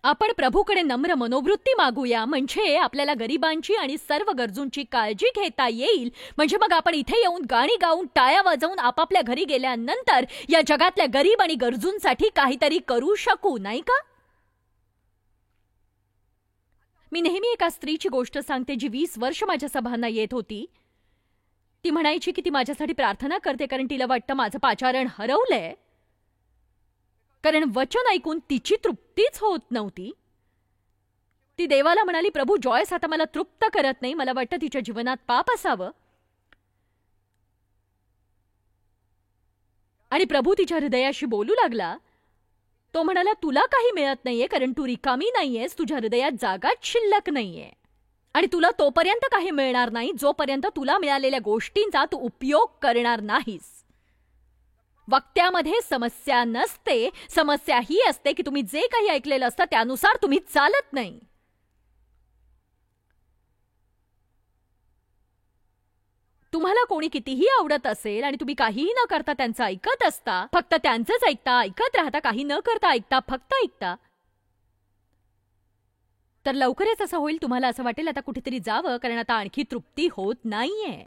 आपण प्रभूकडे नम्र मनोवृत्ती मागूया, म्हणजे आपल्याला गरिबांची आणि सर्व गरजूंची काळजी घेता येईल. म्हणजे मग आपण इथे येऊन गाणी गाऊन टाळ्या वाजवून आपापल्या घरी गेल्यानंतर या जगातल्या गरीब आणि गरजूंसाठी काहीतरी करू शकू, नाही का? मी नेहमी एका स्त्रीची गोष्ट सांगते जी 20 वर्ष माझ्या सभांना येत होती. ती म्हणायची की ती माझ्यासाठी प्रार्थना करते कारण तिला वाटतं माझं पाचारण हरवलंय, कारण वचन ऐकून तिची तृप्तीच होत नव्हती. ती देवाला म्हणाली, प्रभू, जॉयस आता मला तृप्त करत नाही, मला वाटतं तिच्या जीवनात पाप असावं. आणि प्रभू तिच्या हृदयाशी बोलू लागला. तो म्हणाला, तुला काही मिळत नाहीये कारण तू रिकामी नाहीयेस, तुझ्या हृदयात जागाच शिल्लक नाहीये. आणि तुला तोपर्यंत काही मिळणार नाही जोपर्यंत तुला मिळालेल्या गोष्टींचा तू उपयोग करणार नाहीस. वक्त्यामध्ये समस्या नसते, समस्या ही असते की तुम्ही जे काही ऐकलेलं असतं त्यानुसार तुम्ही चालत नाही. तुम्हाला कोणी कितीही आवडत असेल आणि तुम्ही काहीही न करता त्यांचं ऐकत असता, फक्त त्यांचंच ऐकता, ऐकत राहता, काही न करता ऐकता, फक्त ऐकता, तर लवकरच असं होईल, तुम्हाला असं वाटेल आता कुठेतरी जावं कारण आता आणखी तृप्ती होत नाहीये.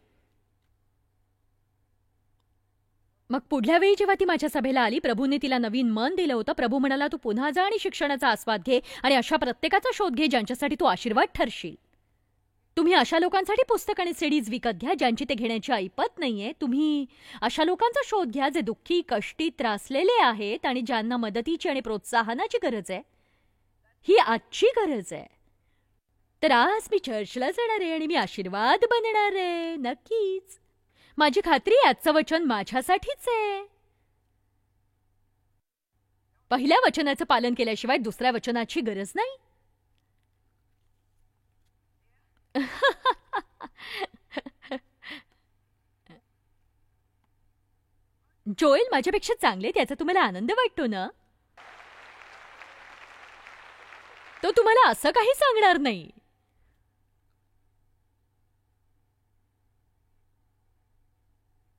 मग पुढल्या वेळी जेव्हा ती माझ्या सभेला आली, प्रभूने तिला नवीन मन दिलं होतं. प्रभू म्हणाला, तू पुन्हा जा आणि शिक्षणाचा आस्वाद घे आणि अशा प्रत्येकाचा शोध घे ज्यांच्यासाठी तू आशीर्वाद ठरशील. तुम्ही अशा लोकांसाठी पुस्तक आणि सीडीज विकत घ्या ज्यांची ते घेण्याची ऐपत नाहीये. तुम्ही अशा लोकांचा शोध घ्या जे दुःखी, कष्टी, त्रासलेले आहेत आणि ज्यांना मदतीची आणि प्रोत्साहनाची गरज आहे. ही आजची गरज आहे. तर आज मी चर्चला जाणार आहे आणि मी आशीर्वाद बनणार आहे. नक्कीच. माझी खात्री आहे आजचं वचन माझ्यासाठीच आहे. पहिल्या वचनाचं पालन केल्याशिवाय दुसऱ्या वचनाची गरज नाही. जोएल माझ्यापेक्षा चांगले, त्याचा तुम्हाला आनंद वाटतो ना? तो तुम्हाला असं काही सांगणार नाही.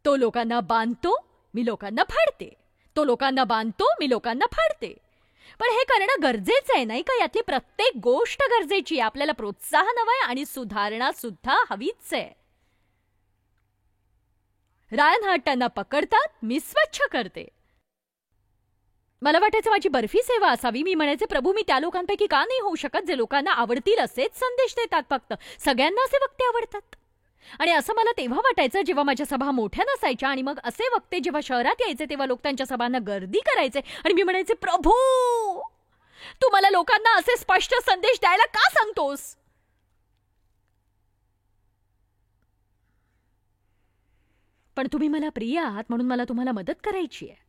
तो लोकांना बांधतो, मी लोकांना फाडते. तो लोकांना बांधतो, मी लोकांना फाडते. पण हे करणं गरजेचं आहे, नाही का? यातली प्रत्येक गोष्ट गरजेची आहे. आपल्याला प्रोत्साहन हवंय आणि सुधारणा सुद्धा हवीच आहे. रायन हार्ट त्यांना पकडतात, मी स्वच्छ करते. मला वाटायचं माझी बर्फी सेवा असावी. मी म्हणायचे, प्रभू, मी त्या लोकांपैकी का नाही होऊ शकत जे लोकांना आवडतील असेच संदेश देतात. फक्त सगळ्यांना असे वक्ते आवडतात. आणि असं मला तेव्हा वाटायचं जेव्हा माझ्या सभा मोठ्या नसायच्या आणि मग असे वक्ते जेव्हा शहरात यायचे तेव्हा लोक त्यांच्या सभांना गर्दी करायचे आणि मी म्हणायचे, प्रभू, तू मला लोकांना असे स्पष्ट संदेश द्यायला का सांगतोस? पण तुम्ही मला प्रिय आहात म्हणून मला तुम्हाला मदत करायची आहे.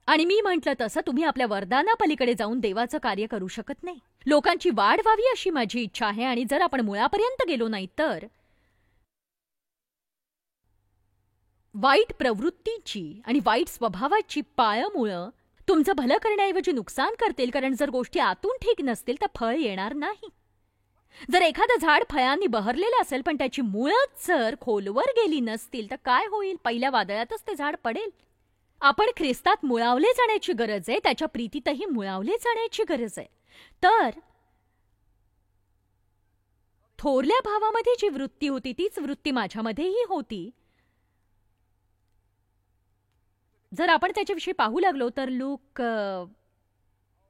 आणि मी म्हटलं तसं तुम्ही आपल्या वरदानापलीकडे जाऊन देवाचं कार्य करू शकत नाही. लोकांची वाढ व्हावी अशी माझी इच्छा आहे आणि जर आपण मुळापर्यंत गेलो नाही तर वाईट प्रवृत्तीची आणि वाईट स्वभावाची पाळमुळं तुमचं भलं करण्याऐवजी नुकसान करतील. कारण जर गोष्टी आतून ठीक नसतील तर फळ येणार नाही. जर एखादं झाड फळांनी बहरलेलं असेल पण त्याची मुळंच जर खोलवर गेली नसतील तर काय होईल? पहिल्या वादळातच ते झाड पडेल. आपण ख्रिस्तात मुळावले जाण्याची गरज आहे, त्याच्या प्रीतीतही मुळावले जाण्याची गरज आहे. तर थोरल्या भावामध्ये जी वृत्ती होती तीच वृत्ती माझ्यामध्येही होती. जर आपण त्याच्याविषयी पाहू लागलो तर लूक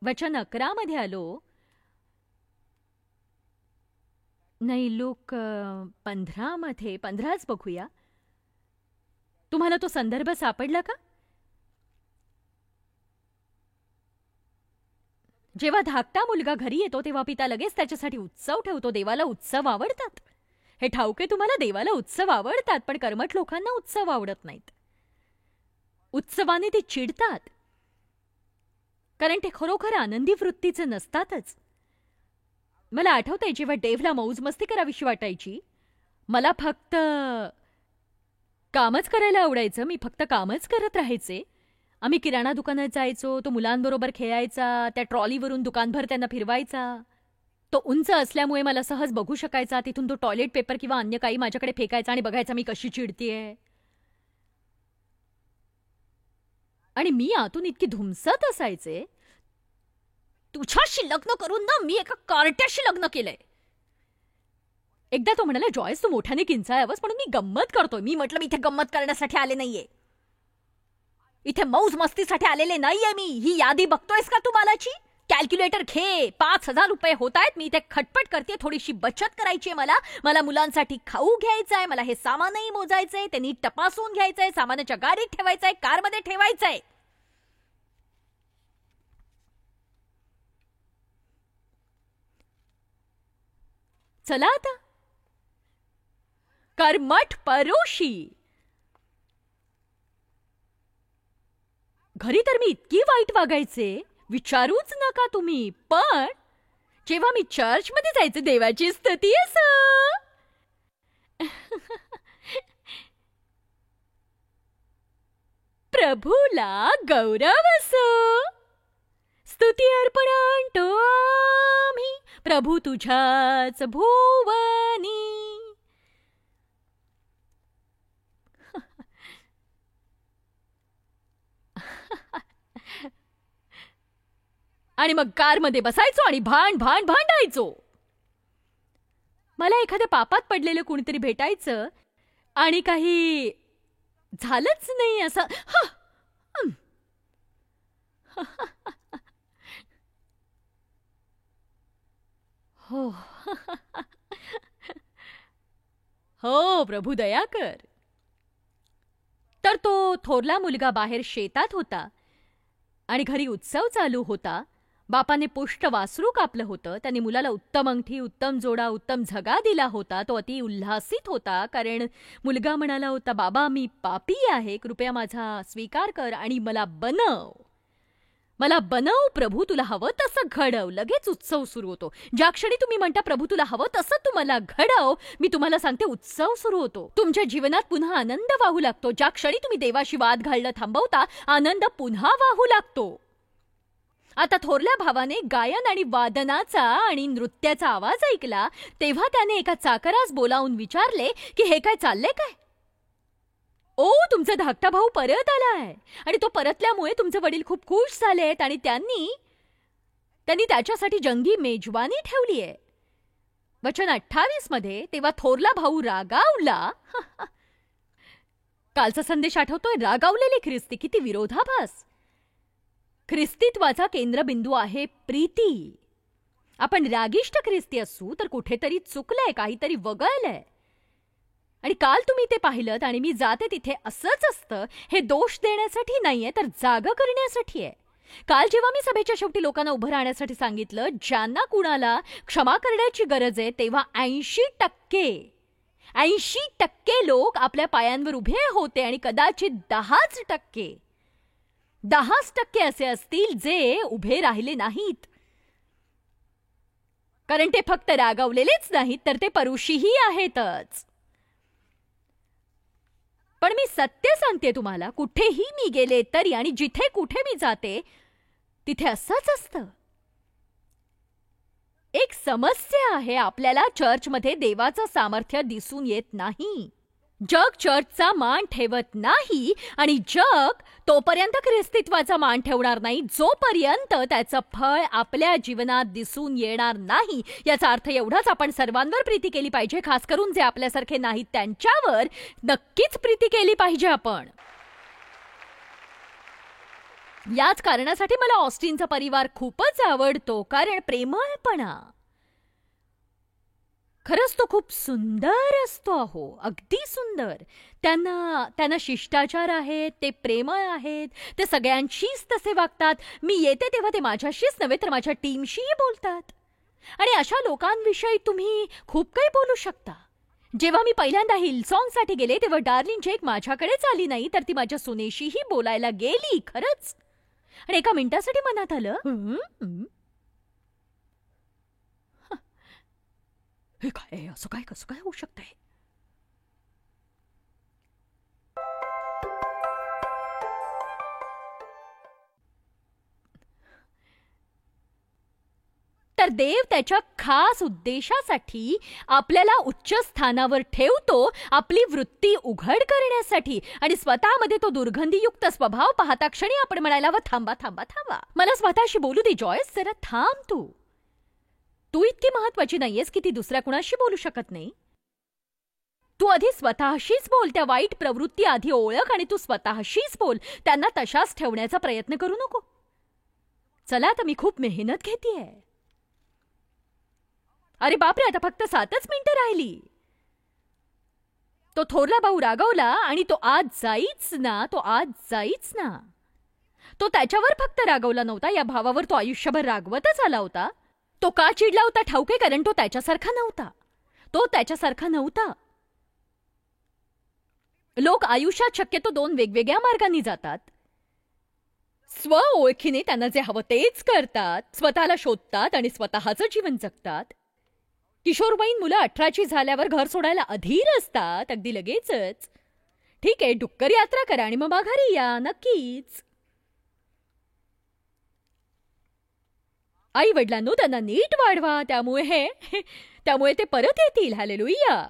वचन 11 मध्ये आलो, नाही लूक 15 मध्ये, 15च बघूया. तुम्हाला तो संदर्भ सापडला का? जेव्हा धाकटा मुलगा घरी येतो तेव्हा पिता लगेच त्याच्यासाठी उत्सव ठेवतो. देवाला उत्सव आवडतात. हे ठाऊक आहे तुम्हाला, देवाला उत्सव आवडतात, पण कर्मठ लोकांना उत्सव आवडत नाहीत. उत्सवाने ते चिडतात कारण ते खरोखर आनंदी वृत्तीचे नसतातच. मला आठवतंय जेव्हा डेव्हला मौज मस्ती करावीशी वाटायची, मला फक्त कामच करायला आवडायचं. मी फक्त कामच करत राहायचे. आम्ही किराणा दुकानात जायचो, तो मुलांबरोबर खेळायचा, त्या ट्रॉलीवरून दुकानभर त्यांना फिरवायचा. तो उंच असल्यामुळे मला सहज बघू शकायचा. तिथून तो टॉयलेट पेपर किंवा अन्य काही माझ्याकडे फेकायचा आणि बघायचा मी कशी चिडतीये. आणि मी आतून इतकी धुमसत असायचे. तुझ्याशी लग्न करून ना मी एका कार्ट्याशी लग्न केलंय. एकदा तो म्हणाला, जॉयस तू मोठ्याने किंचाळावंस म्हणून मी गंमत करतोय. मी म्हटलं मी इथे गंमत करण्यासाठी आले नाहीये, इथे मौज मस्तीसाठी आलेले नाहीये मी. ही यादी बघतोयस का तू मालाची? कॅल्क्युलेटर घे. 5,000 रुपये होत आहेत. मी इथे खटपट करते, थोडीशी बचत करायची आहे मला मुलांसाठी खाऊ घ्यायचंय, मला हे सामानही मोजायचंय, ते नीट तपासून घ्यायचंय, सामानाच्या गाडीत ठेवायचंय, कारमध्ये ठेवायचंय. चला आता कर्मठ परोशी. घरी तर मी इतकी वाईट वागायचे, विचारूच नका तुम्ही. पण जेव्हा मी चर्चमध्ये जायचे, देवाची स्तुती असो, प्रभूला गौरव असो, स्तुती अर्पण आणतो आम्ही प्रभू तुझ्याच भुवनी. आणि मग कारमध्ये बसायचो आणि भांडायचो. मला एखाद्या पापात पडलेलं कुणीतरी भेटायचं आणि काही झालंच नाही असं. हो हो प्रभू दया कर. तर तो थोरला मुलगा बाहेर शेतात होता आणि घरी उत्सव चालू होता. बापाने पुष्ट वासरू कापलं होतं. त्यांनी मुलाला उत्तम अंगठी, उत्तम जोडा, उत्तम झगा दिला होता. तो अति उल्हासित होता, कारण मुलगा म्हणाला होता, बाबा मी पापी आहे, कृपया माझा स्वीकार कर आणि मला बनव प्रभू, तुला हवं तसं घडव. लगेच उत्सव सुरू होतो. ज्या क्षणी तुम्ही म्हणता प्रभू तुला हवं तसं तू मला घडव, मी तुम्हाला सांगते उत्सव सुरू होतो. तुमच्या जीवनात पुन्हा आनंद वाहू लागतो. ज्या क्षणी तुम्ही देवाशी वाद घालणं थांबवता, आनंद पुन्हा वाहू लागतो. आता थोरल्या भावाने गायन आणि वादनाचा आणि नृत्याचा आवाज ऐकला, तेव्हा त्याने एका चाकरास बोलावून विचारले की हे काय चाललंय काय? ओ, तुमचा धाकटा भाऊ परत आलाय आणि तो परतल्यामुळे तुमचे वडील खूप खुश झालेत आणि त्यांनी त्याच्यासाठी जंगी मेजवानी ठेवलीये. वचन 28 मध्ये तेव्हा थोरला भाऊ रागावला. कालचा संदेश आठवतोय? रागावलेले ख्रिस्ती, किती विरोधाभास. ख्रिस्तीत्वाचा केंद्रबिंदू आहे प्रीती. आपण रागिष्ट ख्रिस्ती असू तर कुठेतरी चुकलंय, काहीतरी वगळलंय. आणि काल तुम्ही ते पाहिलं आणि मी जाते तिथे असंच असतं. हे दोष देण्यासाठी नाहीये, तर जागा करण्यासाठी आहे. काल जेव्हा मी सभेच्या शेवटी लोकांना उभं राहण्यासाठी सांगितलं, ज्यांना कुणाला क्षमा करण्याची गरज आहे, तेव्हा 80% लोक आपल्या पायांवर उभे होते आणि कदाचित 10% असे असतील जे उभे राहिले नाहीत. कारण ते फक्त रागावलेलेच नाहीत, तर ते परुषीही आहेतच. पण मी सत्य सांगते तुम्हाला, कुठेही मी गेले तरी आणि जिथे कुठे मी जाते तिथे असंच असतं. एक समस्या आहे, आपल्याला चर्चमध्ये देवाचं सामर्थ्य दिसून येत नाही. जग चर्चचा मान ठेवत नाही आणि जग तोपर्यंत ख्रिस्तीत्वाचा मान ठेवणार नाही जोपर्यंत त्याचं फळ आपल्या जीवनात दिसून येणार नाही. याचा अर्थ एवढाच, आपण सर्वांवर प्रीती केली पाहिजे, खास करून जे आपल्यासारखे नाहीत त्यांच्यावर नक्कीच प्रीती केली पाहिजे आपण. याच कारणासाठी मला ऑस्टिनचा परिवार खूपच आवडतो, कारण प्रेमळपणा. खरंच तो खूप सुंदर असतो. अहो, अगदी सुंदर. त्यांना शिष्टाचार आहेत, ते प्रेमळ आहेत, ते सगळ्यांशीच तसे वागतात. मी येते तेव्हा ते माझ्याशीच नव्हे तर माझ्या टीमशीही बोलतात. आणि अशा लोकांविषयी तुम्ही खूप काही बोलू शकता. जेव्हा मी पहिल्यांदा हिलसॉंगसाठी गेले तेव्हा डार्लिन जेक माझ्याकडेच आली नाही, तर ती माझ्या सुनेशीही बोलायला गेली. खरंच. आणि एका मिनिटासाठी मनात आलं, हे काय, असं काय, कसं काय होऊ शकतंय? तर तर देव त्याच्या खास उद्देशासाठी आपल्याला उच्च स्थानावर ठेवतो, आपली वृत्ती उघड करण्यासाठी. आणि स्वतःमध्ये तो दुर्गंधीयुक्त स्वभाव पाहता क्षणी आपण म्हणायला हवं, थांबा थांबा थांबा, मला स्वतःशी बोलू दे जॉयस, जरा थांब. तू इतकी महत्वाची नाहीयेस की ती दुसऱ्या कुणाशी बोलू शकत नाही. तू आधी स्वतःशीच बोल. त्या वाईट प्रवृत्ती आधी ओळख आणि तू स्वतःशीच बोल. त्यांना तशाच ठेवण्याचा प्रयत्न करू नको. चला आता मी खूप मेहनत घेतेय. अरे बापरे, आता फक्त 7च मिनिटं राहिली. तो थोरला भाऊ रागवला आणि तो आज जाईच ना. तो त्याच्यावर फक्त रागवला नव्हता, या भावावर तो आयुष्यभर रागवतच आला होता. तो का चिडला होता ठाऊके? कारण तो त्याच्यासारखा नव्हता. लोक आयुष्यात शक्यतो 2 वेगवेगळ्या मार्गांनी जातात. स्व ओळखीने त्यांना जे हवं तेच करतात, स्वतःला शोधतात आणि स्वतःचं जीवन जगतात. किशोरवयीन मुलं 18ची झाल्यावर घर सोडायला अधीर असतात, अगदी लगेचच. ठीक आहे, डुक्कर यात्रा करा आणि मग माघारी या, नक्कीच. आई वडिलांनो त्यांना नीट वाढवा, त्यामुळे ते परत येतील. हालेलुया.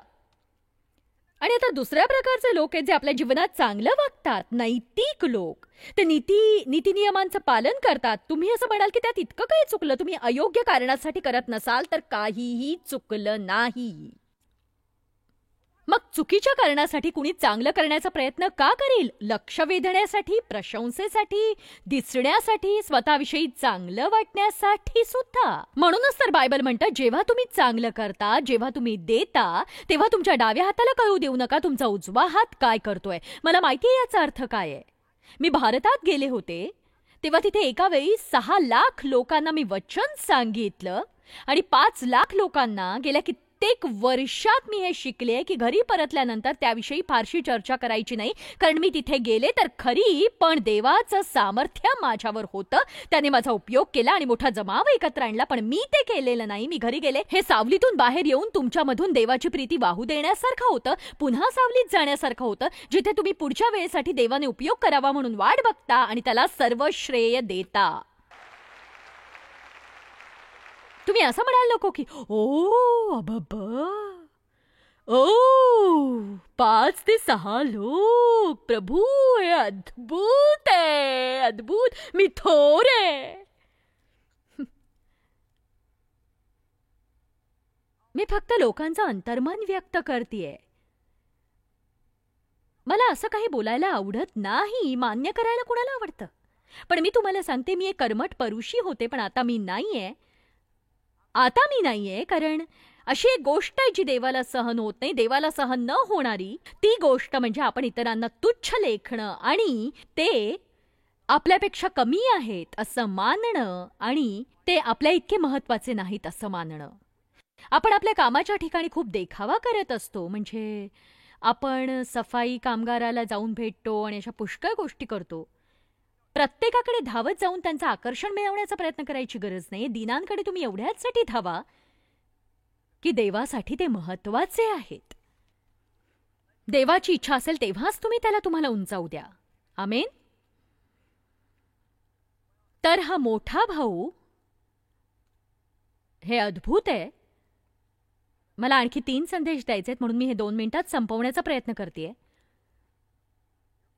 आणि आता दुसऱ्या प्रकारचे लोक आहेत जे आपल्या जीवनात चांगलं वागतात, नैतिक लोक. ते नीतिनियमांचं पालन करतात. तुम्ही असं म्हणाल की त्यात इतकं काही चुकलं? तुम्ही अयोग्य कारणासाठी करत नसाल तर काहीही चुकलं नाही. मग चुकीच्या कारणासाठी कुणी चांगलं करण्याचा प्रयत्न का करेल? लक्ष वेधण्यासाठी, प्रशंसेसाठी, दिसण्यासाठी, स्वतःविषयी चांगलं वाटण्यासाठी सुद्धा. म्हणूनच तर बायबल म्हणतं, जेव्हा तुम्ही चांगलं करता, जेव्हा तुम्ही देता, तेव्हा तुमच्या डाव्या हाताला कळू देऊ नका तुमचा उजवा हात काय करतोय. मला माहितीये याचा अर्थ काय आहे. मी भारतात गेले होते तेव्हा तिथे एका वेळी 6 लाख लोकांना मी वचन सांगितलं आणि 5 लाख लोकांना गेल्या कित्येक वर्षात मी हे शिकले की घरी परतल्यानंतर त्याविषयी फारशी चर्चा करायची नाही, कारण मी तिथे गेले तर खरी, पण देवाचं सामर्थ्य माझ्यावर होतं. त्याने माझा उपयोग केला आणि मोठा जमाव एकत्र आणला, पण मी ते केलेलं नाही. मी घरी गेले हे सावलीतून बाहेर येऊन तुमच्यामधून देवाची प्रीती वाहू देण्यासारखं होतं, पुन्हा सावलीत जाण्यासारखं होतं, जिथे तुम्ही पुढच्या वेळेसाठी देवाने उपयोग करावा म्हणून वाट बघता आणि त्याला सर्व श्रेय देता. तुम्ही असं म्हणाल नको की ओ 5 ते 6 लोक, प्रभू हे अद्भुत आहे, अद्भुत, मी थोर आहे. मी फक्त लोकांचं अंतर्मन व्यक्त करतेय. मला असं काही बोलायला आवडत नाही. मान्य करायला कुणाला आवडतं? पण मी तुम्हाला सांगते, मी एक कर्मठ परुषी होते, पण आता मी नाहीये. कारण अशी एक गोष्ट आहे जी देवाला सहन होत नाही. देवाला सहन न होणारी ती गोष्ट म्हणजे आपण इतरांना तुच्छ लेखणं आणि ते आपल्यापेक्षा कमी आहेत असं मानणं आणि ते आपल्या इतके महत्वाचे नाहीत असं मानणं. आपण आपल्या कामाच्या ठिकाणी खूप देखावा करत असतो. म्हणजे आपण सफाई कामगाराला जाऊन भेटतो आणि अशा पुष्कळ गोष्टी करतो. प्रत्येकाकडे धावत जाऊन त्यांचं आकर्षण मिळवण्याचा प्रयत्न करायची गरज नाही. दिनांकडे तुम्ही एवढ्याचसाठी धावा की देवासाठी ते महत्वाचे आहेत. देवाची इच्छा असेल तेव्हाच तुम्ही त्याला तुम्हाला उंचावू द्या. आमेन. तर हा मोठा भाऊ हे अद्भुत आहे. मला आणखी 3 संदेश द्यायचे आहेत म्हणून मी हे 2 मिनिटात संपवण्याचा प्रयत्न करतेय.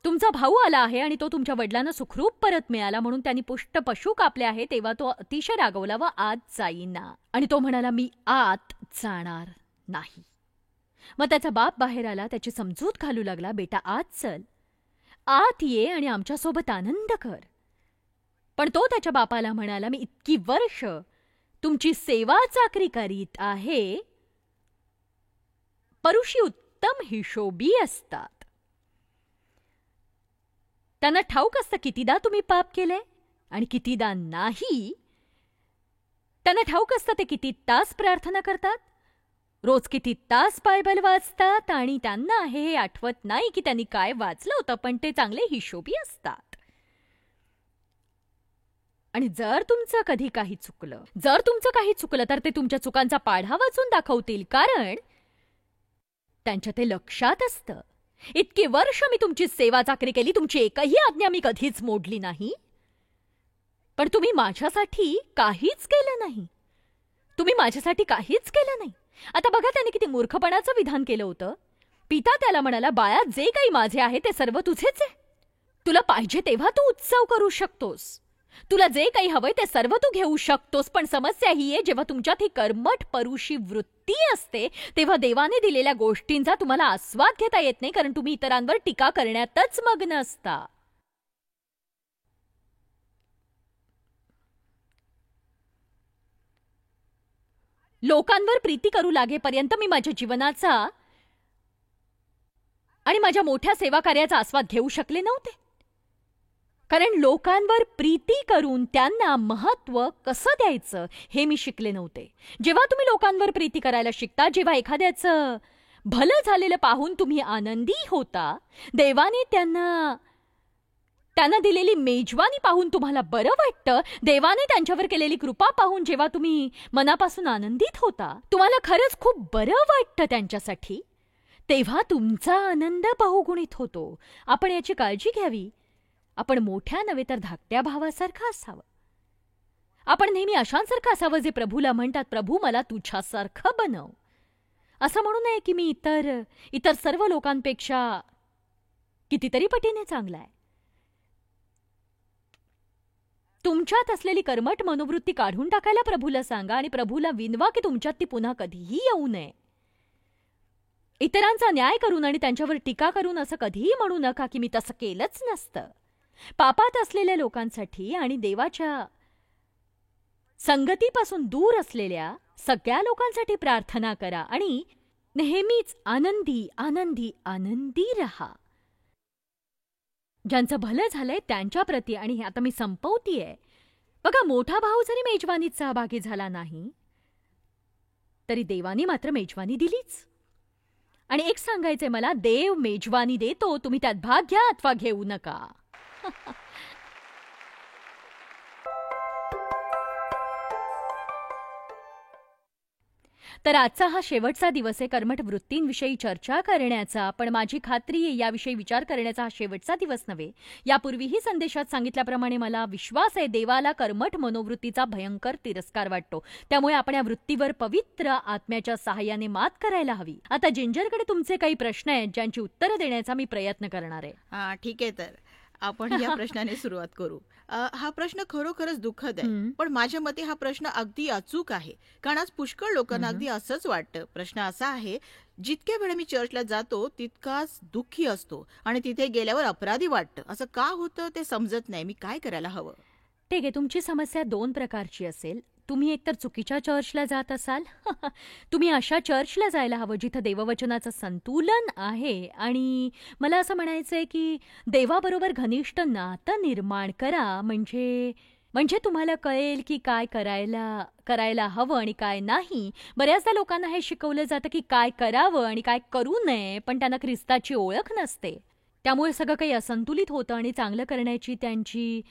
तुमचा भाऊ आला आहे आणि तो तुमच्या वडिलांना सुखरूप परत मिळाला म्हणून त्यांनी पुष्ट पशु कापले आहे. तेव्हा तो अतिशय रागवला व आत जाईना आणि तो म्हणाला, मी आत जाणार नाही. मग त्याचा बाप बाहेर आला, त्याची समजूत घालू लागला, बेटा आत चल, आत ये आणि आमच्यासोबत आनंद कर. पण तो त्याच्या बापाला म्हणाला, मी इतकी वर्ष तुमची सेवा चाकरी करीत आहे. परुषी उत्तम हिशोबी असतात. त्यांना ठाऊक असतं कितीदा तुम्ही पाप केले आणि कितीदा नाही. त्यांना ठाऊक असतं ते किती तास प्रार्थना करतात, रोज किती तास बायबल वाचतात आणि त्यांना हे आठवत नाही की त्यांनी काय वाचलं होतं, पण ते चांगले हिशोबी असतात. आणि जर तुमचं काही चुकलं तर ते तुमच्या चुकांचा पाढा वाचून दाखवतील, कारण त्यांच्या ते लक्षात असतं. इतकी वर्ष मी तुमची सेवा चाकरी केली, तुमची एकही आज्ञा मी कधीच मोडली नाही, पण तुम्ही माझ्यासाठी काहीच केलं नाही. तुम्ही माझ्यासाठी काहीच केलं नाही. आता बघा त्याने किती मूर्खपणाचं विधान केलं होतं. पिता त्याला म्हणाला, बाळा, जे काही माझे आहे ते सर्व तुझेच आहे. तुला पाहिजे तेव्हा तू उत्सव करू शकतोस. तुला जे काही हवंय ते सर्व तू घेऊ शकतोस. पण समस्या ही आहे, जेव्हा तुमच्यात ही कर्मठ परुषी वृत्ती असते तेव्हा देवाने दिलेल्या गोष्टींचा तुम्हाला आस्वाद घेता येत नाही, कारण तुम्ही इतरांवर टीका करण्यातच मग्न असता. लोकांवर प्रीती करू लागेपर्यंत मी माझ्या जीवनाचा आणि माझ्या मोठ्या सेवा कार्याचा आस्वाद घेऊ शकले नव्हते. कारण लोकांवर प्रीती करून त्यांना महत्त्व कसं द्यायचं हे मी शिकले नव्हते. जेव्हा तुम्ही लोकांवर प्रीती करायला शिकता, जेव्हा एखाद्याचं भलं झालेलं पाहून तुम्ही आनंदी होता, देवाने त्यांना दिलेली मेजवानी पाहून तुम्हाला बरं वाटतं, देवाने त्यांच्यावर केलेली कृपा पाहून जेव्हा तुम्ही मनापासून आनंदित होता, तुम्हाला खरंच खूप बरं वाटतं त्यांच्यासाठी, तेव्हा तुमचा आनंद बहुगुणित होतो. आपण याची काळजी घ्यावी. आपण मोठ्या नव्हे तर धाकट्या भावासारखं असावं. आपण नेहमी अशांसारखं असावं जे प्रभूला म्हणतात, प्रभू मला तुझ्यासारखं बनव. असं म्हणू नये की मी इतर सर्व लोकांपेक्षा कितीतरी पटीने चांगला आहे. तुमच्यात असलेली कर्मठ मनोवृत्ती काढून टाकायला प्रभूला सांगा आणि प्रभूला विनवा की तुमच्यात ती पुन्हा कधीही येऊ नये. इतरांचा न्याय करून आणि त्यांच्यावर टीका करून असं कधीही म्हणू नका की मी तसं केलंच नसतं. पापात असलेल्या लोकांसाठी आणि देवाच्या संगतीपासून दूर असलेल्या सगळ्या लोकांसाठी प्रार्थना करा आणि नेहमीच आनंदी आनंदी आनंदी रहा. ज्यांचं भलं झालंय त्यांच्या प्रती. आणि आता मी संपवतीये. बघा, मोठा भाऊ जरी मेजवानीत सहभागी झाला नाही तरी देवानी मात्र मेजवानी दिलीच. आणि एक सांगायचंय मला, देव मेजवानी देतो, तुम्ही त्यात भाग घ्या अथवा घेऊ नका. तर आजचा हा शेवटचा दिवस आहे कर्मठ वृत्तींविषयी चर्चा करण्याचा. पण माझी खात्री आहे याविषयी विचार करण्याचा हा शेवटचा दिवस नव्हे. यापूर्वीही संदेशात सांगितल्याप्रमाणे मला विश्वास आहे देवाला कर्मठ मनोवृत्तीचा भयंकर तिरस्कार वाटतो. त्यामुळे आपण या वृत्तीवर पवित्र आत्म्याच्या सहाय्याने मात करायला हवी. आता जिंजरकडे तुमचे काही प्रश्न आहेत ज्यांची उत्तरं देण्याचा मी प्रयत्न करणार आहे. ठीक आहे, तर आपण या प्रश्नाने सुरुवात करू. हा प्रश्न खरोखरच दुःखद आहे, पण माझ्या मते हा प्रश्न अगदी अचूक आहे. कारण आज पुष्कळ लोकांना अगदी असंच वाटतं. प्रश्न असा आहे, जितक्या वेळा मी चर्चला जातो तितकाच दुःखी असतो आणि तिथे गेल्यावर अपराधी वाटतं. असं का होतं ते समजत नाही. मी काय करायला हवं? ठीक आहे, तुमची समस्या दोन प्रकारची असेल. तुम्ही एकतर चुकीच्या चर्चला जात असाल. तुम्ही अशा चर्चला जायला हवं जिथं देववचनाचं संतुलन आहे. आणि मला असं म्हणायचंय की देवाबरोबर घनिष्ठ नातं निर्माण करा. म्हणजे तुम्हाला कळेल की काय करायला हवं आणि काय नाही. बऱ्याचदा लोकांना हे शिकवलं जातं की काय करावं आणि काय करू नये, पण त्यांना ख्रिस्ताची ओळख नसते. त्यामुळे सगळं काही असंतुलित होतं आणि चांगलं करण्याची त्यांची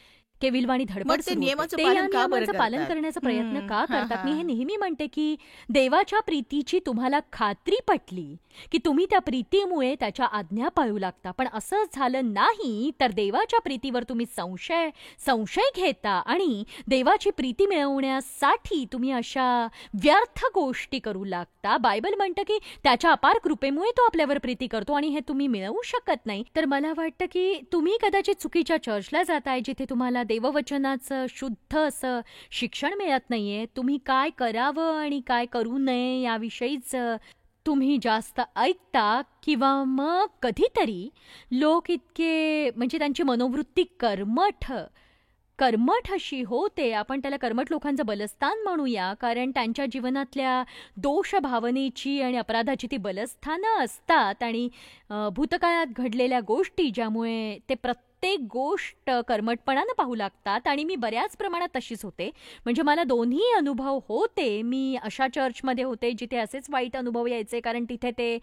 केविलवाणी धडपड सुरू होते. ते या नियमांचं पालन करण्याचा प्रयत्न का करतात? मी हे नेहमी म्हणते की देवाच्या प्रीतीची तुम्हाला खात्री पटली की तुम्ही त्या प्रीतीमुळे त्याच्या आज्ञा पाळू लागता. पण असं झालं नाही तर देवाच्या प्रीतीवर तुम्ही संशय घेता आणि देवाची प्रीती मिळवण्यासाठी तुम्ही अशा व्यर्थ गोष्टी करू लागता. बायबल म्हणतं की त्याच्या अपार कृपेमुळे तो आपल्यावर प्रीती करतो आणि हे तुम्ही मिळवू शकत नाही. तर मला वाटतं की तुम्ही कदाचित चुकीच्या चर्चला जाताय जिथे तुम्हाला देववचनाचं शुद्ध असं शिक्षण मिळत नाहीये. तुम्ही काय करावं आणि काय करू नये याविषयीच तुम्ही जास्त ऐकता. किंवा मग कधीतरी लोक इतके म्हणजे त्यांची मनोवृत्ती कर्मठ अशी होते. आपण त्याला कर्मठ लोकांचं बलस्थान म्हणूया, कारण त्यांच्या जीवनातल्या दोष भावनेची आणि अपराधाची ती बलस्थानं असतात. आणि भूतकाळात घडलेल्या गोष्टी ज्यामुळे ते प्रत्येक गोष्ट कर्मठपणानं पाहू लागतात. आणि मी बऱ्याच प्रमाणात तशीच होते. म्हणजे मला दोन्ही अनुभव होते. मी अशा चर्चमध्ये होते जिथे असेच वाईट अनुभव यायचे, कारण तिथे ते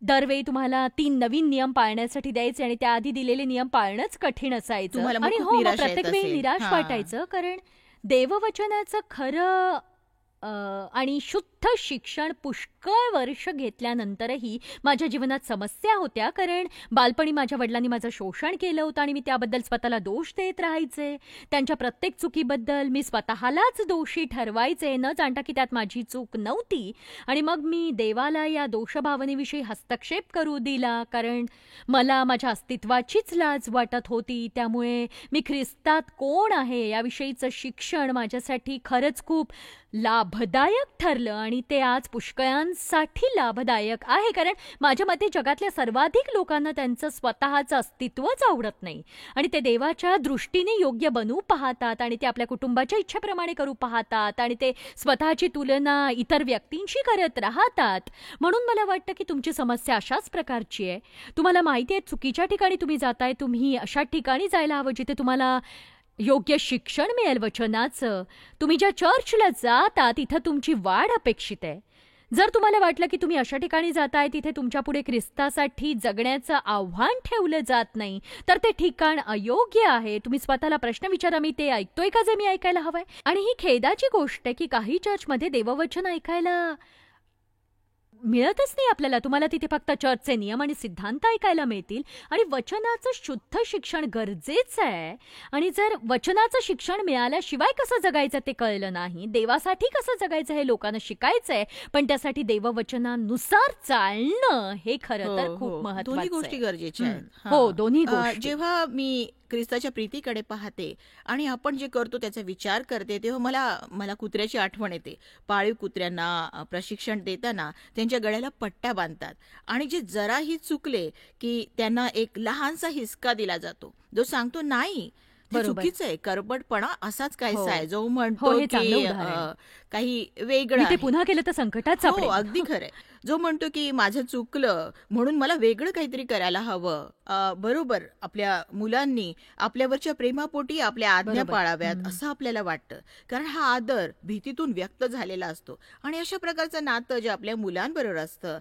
दरवेळी तुम्हाला 3 नवीन नियम पाळण्यासाठी द्यायचे आणि त्याआधी दिलेले नियम पाळणंच कठीण असायचं. आणि हो, प्रत्येक वेळी निराश वाटायचं, कारण देववचनाचं खरं आणि शुद्ध शुद्ध शिक्षण पुष्कळ वर्ष घेतल्यानंतरही माझ्या जीवनात समस्या होत्या, कारण बालपणी माझ्या वडिलांनी माझं शोषण केलं होतं आणि मी त्याबद्दल स्वतःला दोष देत राहायचे. त्यांच्या प्रत्येक चुकीबद्दल मी स्वतःलाच दोषी ठरवायचे, न जाणता की त्यात माझी चूक नव्हती. आणि मग मी देवाला या दोषभावनेविषयी हस्तक्षेप करू दिला, कारण मला माझ्या अस्तित्वाचीच लाज वाटत होती. त्यामुळे मी ख्रिस्तात कोण आहे याविषयीचं शिक्षण माझ्यासाठी खरंच खूप लाभदायक ठरलं आणि ते आज पुष्कळांसाठी लाभदायक आहे, कारण माझ्या मते जगातल्या सर्वाधिक लोकांना त्यांचं स्वतःचं अस्तित्वच आवडत नाही आणि ते देवाच्या दृष्टीने योग्य बनू पाहतात आणि ते आपल्या कुटुंबाच्या इच्छेप्रमाणे करू पाहतात आणि ते स्वतःची तुलना इतर व्यक्तींशी करत राहतात. म्हणून मला वाटतं की तुमची समस्या अशाच प्रकारची आहे. तुम्हाला माहिती आहे चुकीच्या ठिकाणी तुम्ही जाताय. तुम्ही अशा ठिकाणी जायला हवं जिथे तुम्हाला योग्य शिक्षण मिळेल वचनाचं. तुम्ही ज्या चर्चला जाता तिथं तुमची वाढ अपेक्षित आहे. जर तुम्हाला वाटलं की तुम्ही अशा ठिकाणी जाताय तिथे तुमच्यापुढे ख्रिस्तासाठी जगण्याचं आव्हान ठेवलं जात नाही, तर ते ठिकाण अयोग्य आहे. तुम्ही स्वतःला प्रश्न विचारा, मी ते ऐकतोय का जे मी ऐकायला हवंय? आणि ही खेदाची गोष्ट आहे की काही चर्चमध्ये देववचन ऐकायला मिळतच नाही आपल्याला. तुम्हाला तिथे फक्त चर्चचे नियम आणि सिद्धांत ऐकायला मिळतील आणि वचनाचं शुद्ध शिक्षण गरजेचं आहे. आणि जर वचनाचं शिक्षण मिळाल्याशिवाय कसं जगायचं ते कळलं नाही, देवासाठी कसं जगायचं हे लोकांना शिकायचंय, पण त्यासाठी देववचनानुसार चालणं हे खरं तर खूप दोन्ही महत्त्वाचं गोष्टी आहे. गरजेच्या आहेत. हो, दोन्ही गोष्टी. जेव्हा मी ख्रिस्ताच्या प्रीतीकडे पाहते आणि आपण जे करतो त्याचा विचार करते, तेव्हा मला कुत्र्याची आठवण येते. पाळीव कुत्र्यांना प्रशिक्षण देताना त्यांच्या गळ्याला पट्ट्या बांधतात आणि जे जराही चुकले की त्यांना एक लहानसा हिसका दिला जातो, जो सांगतो नाही ते बरोबर. चुकीचं आहे. करबटपणा असाच काहीसा हो. आहे जो हो, म्हणतो हे चांगलं की उदाहरण आहे. काही वेगळं मी ते आहे. पुन्हा केलं तर संकटात हो, सापडेल. अगदी खरंय. जो म्हणतो की माझं चुकलं म्हणून मला वेगळं काहीतरी करायला हवं. बरोबर, आपल्या मुलांनी आपल्यावरच्या प्रेमापोटी आपल्या आज्ञा बरोबर. पाळाव्यात असं आपल्याला वाटतं, कारण हा आदर भीतीतून व्यक्त झालेला असतो. आणि अशा प्रकारचं नातं जे आपल्या मुलांबरोबर असतं,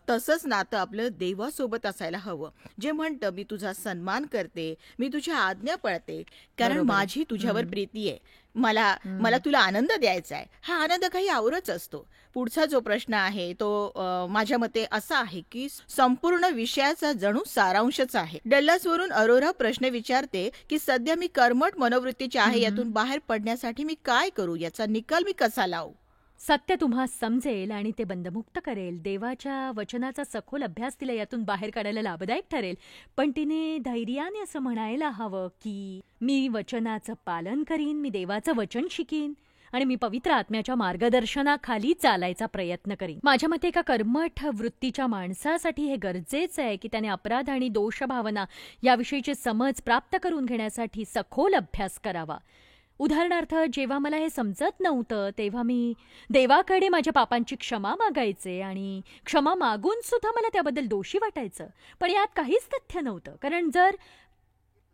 तसंच नातं आपलं देवासोबत असायला हवं, जे म्हणतं मी तुझा सन्मान करते, मी तुझ्या आज्ञा पाळते, कारण बरोबर आहे. माझी तुझ्यावर प्रीती आहे. मला तुला आनंद द्यायचा आहे. हा आनंद काही आवरच असतो. पुढचा जो प्रश्न आहे तो माझ्या मते असा आहे की संपूर्ण विषयाचा जणू सारांशच आहे. डल्लासवरून अरोरा प्रश्न विचारते की सध्या मी कर्मठ मनोवृत्तीचे आहे, यातून बाहेर पडण्यासाठी मी काय करू, याचा निकाल मी कसा लावू? सत्य तुम्हा समजेल आणि ते बंधमुक्त करेल. देवाच्या वचनाचा सखोल अभ्यास तिला यातून बाहेर काढायला लाभदायक ठरेल. पण तिने धैर्याने असं म्हणायला हवं की मी वचनाचं पालन करीन, मी देवाचं वचन शिकीन आणि मी पवित्र आत्म्याच्या मार्गदर्शनाखाली चालायचा प्रयत्न करीन. माझ्या मते एका कर्मठ वृत्तीच्या माणसासाठी हे गरजेचं आहे की त्याने अपराध आणि दोषभावना याविषयीची समज प्राप्त करून घेण्यासाठी सखोल अभ्यास करावा. उदाहरणार्थ, जेव्हा मला हे समजत नव्हतं तेव्हा मी देवाकडे माझ्या पापांची क्षमा मागायचे आणि क्षमा मागून सुद्धा मला त्याबद्दल दोषी वाटायचं. पण यात काहीच तथ्य नव्हतं, कारण जर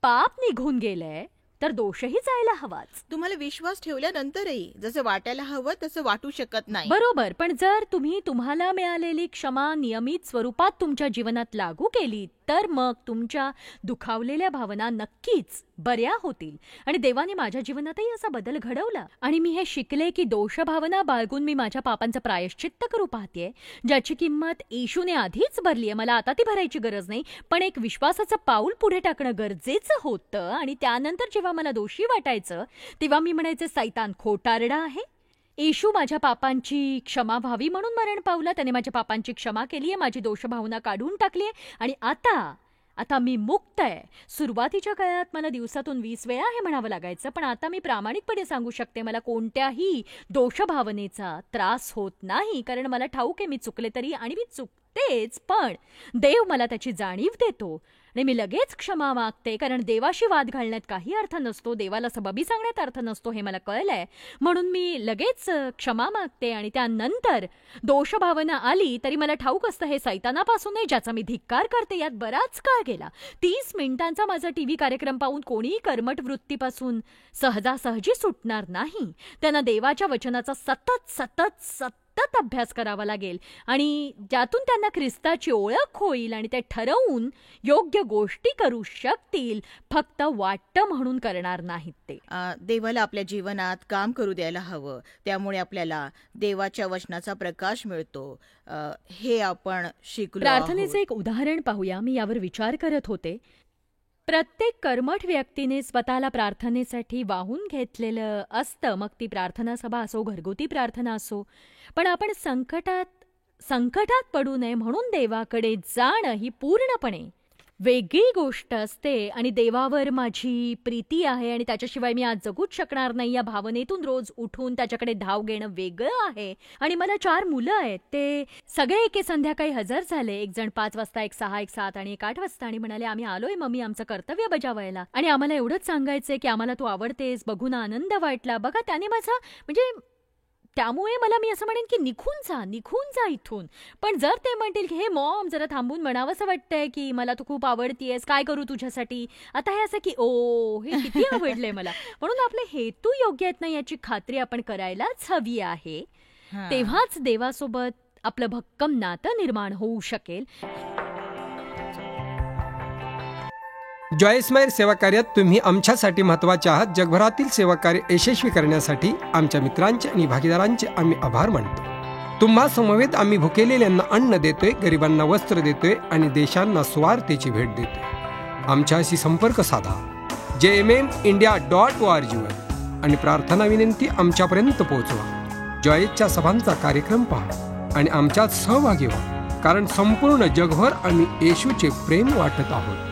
पाप निघून गेलंय तर दोषही जायला हवाच. तुम्हाला विश्वास ठेवल्यानंतरही जसं वाटायला हवं तसं वाटू शकत नाही. बरोबर, पण जर तुम्ही तुम्हाला मिळालेली क्षमा नियमित स्वरूपात तुमच्या जीवनात लागू केली तर मग तुमच्या दुखावलेल्या भावना नक्कीच बऱ्या होतील. आणि देवाने माझ्या जीवनातही असा बदल घडवला आणि मी हे शिकले की दोषभावना बाळगून मी माझ्या पापांचं प्रायश्चित्त करू पाहतेय, ज्याची किंमत येशूने आधीच भरली आहे. मला आता ती भरायची गरज नाही, पण एक विश्वासाचं पाऊल पुढे टाकणं गरजेचं होतं. आणि त्यानंतर जेव्हा मला दोषी वाटायचं तेव्हा मी म्हणायचे, सैतान खोटारडा आहे. येशू माझ्या पापांची क्षमा व्हावी म्हणून मरण पावला. त्याने माझ्या पापांची क्षमा केली आहे, माझी दोषभावना काढून टाकली आहे आणि आता मी मुक्त आहे. सुरुवातीच्या काळात मला दिवसातून 20 वेळा हे म्हणावं लागायचं, पण आता मी प्रामाणिकपणे सांगू शकते मला कोणत्याही दोषभावनेचा त्रास होत नाही, कारण मला ठाऊक आहे मी चुकले तरी आणि मी चुकतेच, पण देव मला त्याची जाणीव देतो आणि मी लगेच क्षमा मागते, कारण देवाशी वाद घालण्यात काही अर्थ नसतो, देवाला सबबी सांगण्यात अर्थ नसतो हे मला कळलंय. म्हणून मी लगेच क्षमा मागते आणि त्यानंतर दोषभावना आली तरी मला ठाऊक असतं हे सैतानापासून आहे, ज्याचा मी धिक्कार करते. यात बराच काळ गेला. 30 मिनिटांचा माझा टीव्ही कार्यक्रम पाहून कोणीही कर्मठ वृत्तीपासून सहजासहजी सुटणार नाही. त्यांना देवाच्या वचनाचा सतत सतत अभ्यास करावा लागेल आणि ज्यातून त्यांना ख्रिस्ताची ओळख होईल आणि ते ठरवून योग्य गोष्टी करू शकतील, फक्त वाटतं म्हणून करणार नाहीत ते. देवाला आपल्या जीवनात काम करू द्यायला हवं, त्यामुळे आपल्याला देवाच्या वचनाचा प्रकाश मिळतो. हे आपण शिकलो आहोत. प्रार्थनेचं एक उदाहरण पाहूया. मी यावर विचार करत होते. प्रत्येक कर्मठ व्यक्तीने स्वतःला प्रार्थनेसाठी वाहून घेतलेलं असतं, मग ती प्रार्थना सभा असो, घरगुती प्रार्थना असो. पण आपण संकटात पडू नये म्हणून देवाकडे जाणं ही पूर्णपणे वेगळी गोष्ट असते. आणि देवावर माझी प्रीती आहे आणि त्याच्याशिवाय मी आज जगूच शकणार नाही या भावनेतून रोज उठून त्याच्याकडे धाव घेणं वेगळं आहे. आणि मला 4 मुलं आहेत. ते सगळे एके संध्याकाळी हजर झाले. एक जण 5 वाजता, एक 6, एक 7 आणि एक 8 वाजता, आणि म्हणाले, आम्ही आलोय मम्मी आमचं कर्तव्य बजावायला. आणि आम्हाला एवढंच सांगायचंय की आम्हाला तू आवडतेस, बघून आनंद वाटला. बघा, त्याने माझा म्हणजे त्यामुळे मी असं म्हणेन की निघून जा इथून. पण जर ते म्हणतील की हे मॉम जरा थांबून म्हणावंसं वाटतंय की मला तू खूप आवडतीयस, काय करू तुझ्यासाठी, आता हे असं की ओ हे किती आवडलंय मला. म्हणून आपले हेतू योग्य आहेत ना याची खात्री आपण करायलाच हवी आहे. तेव्हाच देवासोबत आपलं भक्कम नातं निर्माण होऊ शकेल. जॉय स्माईल सेवा कार्यात तुम्ही आमच्यासाठी महत्त्वाचे आहात. जगभरातील सेवा कार्य यशस्वी करण्यासाठी आमच्या मित्रांचे आणि भागीदारांचे आम्ही आभार मानतो. तुम्हा समवेत आम्ही भुकेलेल्यांना अन्न देतोय, गरिबांना वस्त्र देतोय आणि देशांना स्वार्थेची भेट देतोय. आमच्याशी संपर्क साधा jminindia.org वर आणि प्रार्थना विनंती आमच्यापर्यंत पोहोचवा. जॉयच्या सभांचा कार्यक्रम पहा आणि आमच्यात सहभागी व्हा, कारण संपूर्ण जगभर आम्ही येशूचे प्रेम वाटत आहोत.